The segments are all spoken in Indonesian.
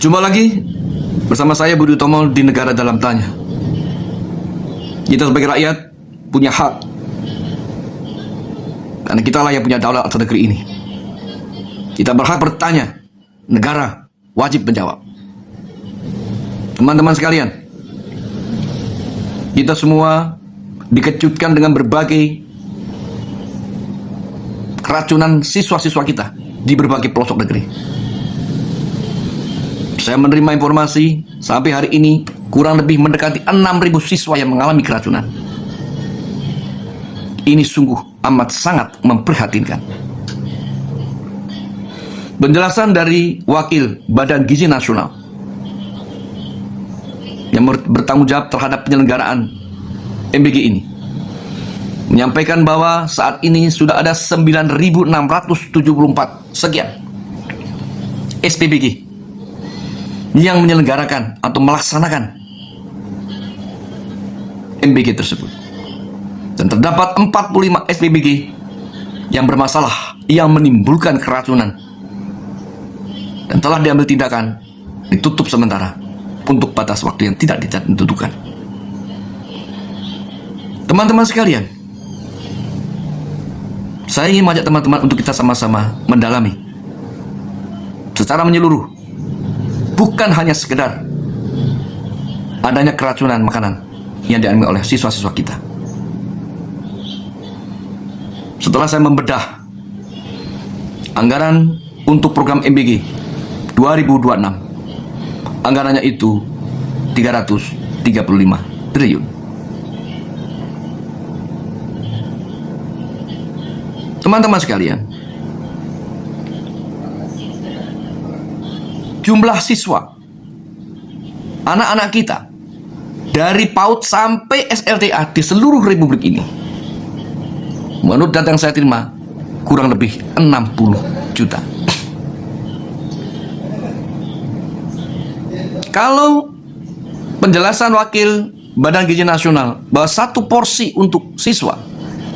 Jumpa lagi bersama saya Budi Utomo di Negara Dalam Tanya. Kita sebagai rakyat punya hak, karena kitalah yang punya daulat atas negeri ini. Kita berhak bertanya, negara wajib menjawab. Teman-teman sekalian, kita semua dikejutkan dengan berbagai keracunan siswa-siswa kita di berbagai pelosok negeri. Saya menerima informasi sampai hari ini kurang lebih mendekati 6.000 siswa yang mengalami keracunan. Ini sungguh amat sangat memprihatinkan. Penjelasan dari Wakil Badan Gizi Nasional yang bertanggung jawab terhadap penyelenggaraan MBG ini menyampaikan bahwa saat ini sudah ada 9.674 sekian SPBG yang menyelenggarakan atau melaksanakan MBG tersebut, dan terdapat 45 SPBG yang bermasalah, yang menimbulkan keracunan, dan telah diambil tindakan ditutup sementara untuk batas waktu yang tidak ditentukan. Teman-teman sekalian, saya ingin mengajak teman-teman untuk kita sama-sama mendalami secara menyeluruh, bukan hanya sekedar adanya keracunan makanan yang dialami oleh siswa-siswa kita. Setelah saya membedah anggaran untuk program MBG 2026, anggarannya itu 335 triliun. Teman-teman sekalian, jumlah siswa, anak-anak kita, dari PAUD sampai SLTA di seluruh Republik ini, menurut data yang saya terima, kurang lebih 60 juta. Kalau penjelasan Wakil Badan Gizi Nasional bahwa satu porsi untuk siswa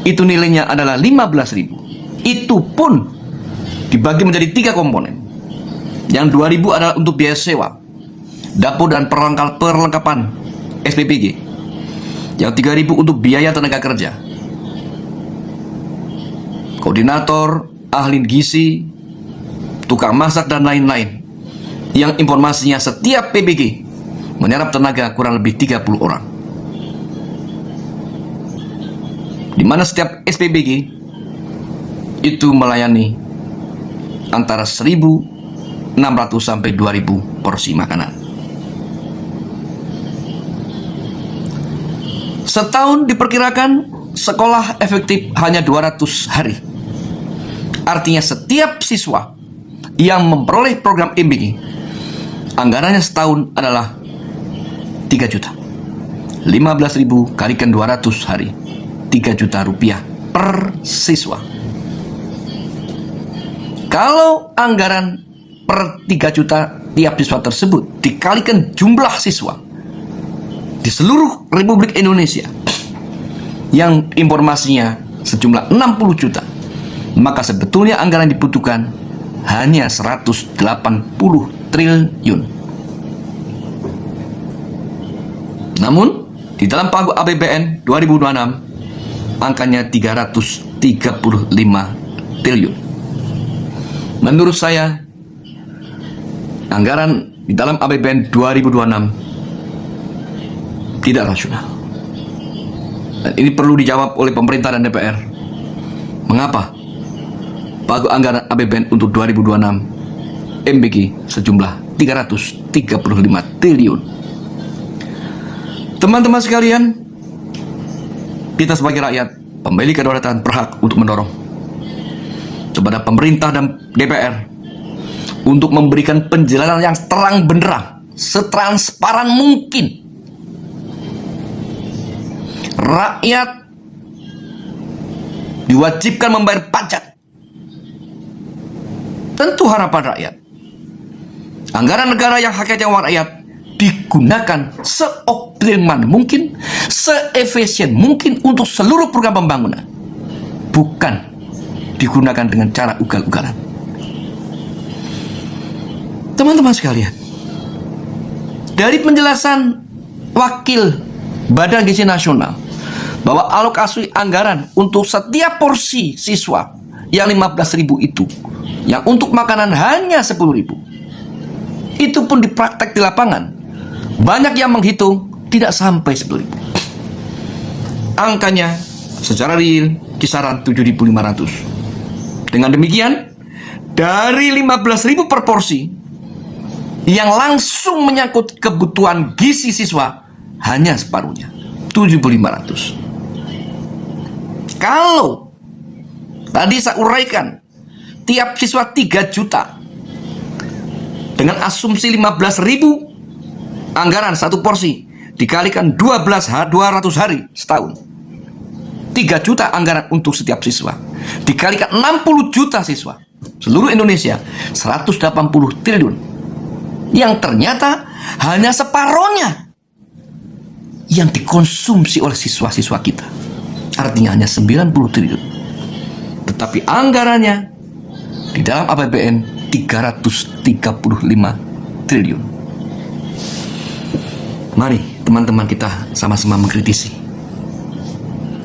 itu nilainya adalah 15.000, itu pun dibagi menjadi 3 komponen. Yang 2.000 adalah untuk biaya sewa, dapur dan perlengkapan SPBG. Yang 3.000 untuk biaya tenaga kerja, koordinator, ahli gizi, tukang masak, dan lain-lain. Yang informasinya setiap PBG menyerap tenaga kurang lebih 30 orang. Di mana setiap SPBG itu melayani antara 1.600 sampai 2.000 porsi makanan. Setahun diperkirakan sekolah efektif hanya 200 hari. Artinya setiap siswa yang memperoleh program MBG, anggarannya setahun adalah 3 juta. 15.000 kalikan 200 hari, 3 juta rupiah per siswa. Kalau anggaran per 3 juta tiap siswa tersebut dikalikan jumlah siswa di seluruh Republik Indonesia yang informasinya sejumlah 60 juta, maka sebetulnya anggaran dibutuhkan hanya 180 triliun. Namun di dalam pagu APBN 2026 angkanya 335 triliun. Menurut saya, anggaran di dalam APBN 2026 tidak rasional. Dan ini perlu dijawab oleh pemerintah dan DPR. Mengapa pagu anggaran APBN untuk 2026 MBG sejumlah 335 triliun? Teman-teman sekalian, kita sebagai rakyat, pemilik kedaulatan, berhak untuk mendorong kepada pemerintah dan DPR untuk memberikan penjelasan yang terang benderang, setransparan mungkin. Rakyat diwajibkan membayar pajak. Tentu harapan rakyat, anggaran negara yang hakikatnya uang rakyat digunakan seoptimal mungkin, seefisien mungkin untuk seluruh program pembangunan, bukan digunakan dengan cara ugal-ugalan. Teman-teman sekalian, Dari penjelasan Wakil Badan Gizi Nasional bahwa alokasi anggaran untuk setiap porsi siswa yang 15.000 itu, yang untuk makanan hanya 10.000, itu pun dipraktek di lapangan. Banyak yang menghitung tidak sampai 10.000. Angkanya secara real kisaran 7.500. Dengan demikian, dari 15.000 per porsi yang langsung menyangkut kebutuhan gizi siswa hanya separuhnya, 7.500. Kalau tadi saya uraikan tiap siswa 3 juta dengan asumsi 15.000 anggaran satu porsi dikalikan 200 hari setahun, 3 juta anggaran untuk setiap siswa dikalikan 60 juta siswa seluruh Indonesia, 180 triliun, yang ternyata hanya separohnya yang dikonsumsi oleh siswa-siswa kita. Artinya hanya 90 triliun. Tetapi anggarannya di dalam APBN 335 triliun. Mari teman-teman kita sama-sama mengkritisi.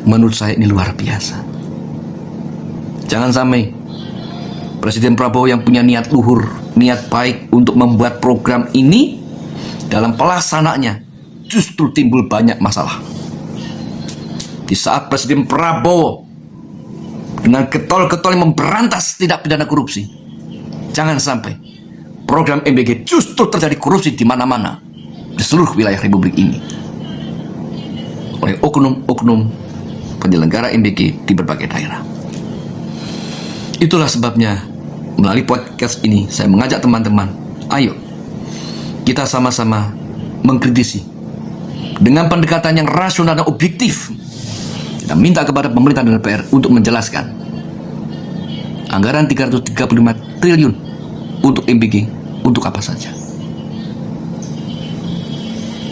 Menurut saya ini luar biasa. Jangan sampai Presiden Prabowo yang punya niat luhur, niat baik untuk membuat program ini, dalam pelaksanaannya justru timbul banyak masalah. Di saat Presiden Prabowo dengan getol-getol memberantas tindak pidana korupsi, jangan sampai program MBG justru terjadi korupsi di mana-mana di seluruh wilayah Republik ini oleh oknum-oknum penyelenggara MBG di berbagai daerah. Itulah sebabnya melalui podcast ini saya mengajak teman-teman, ayo kita sama-sama mengkritisi dengan pendekatan yang rasional dan objektif. Kita minta kepada pemerintah dan DPR untuk menjelaskan anggaran 335 triliun untuk MBG untuk apa saja.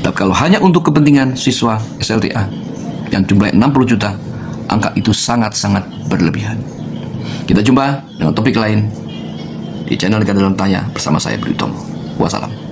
Dan kalau hanya untuk kepentingan siswa SLTA yang jumlahnya 60 juta, angka itu sangat-sangat berlebihan. Kita jumpa dengan topik lain di channel Negara Dalam Tanya bersama saya, Budi Utomo. Wassalam.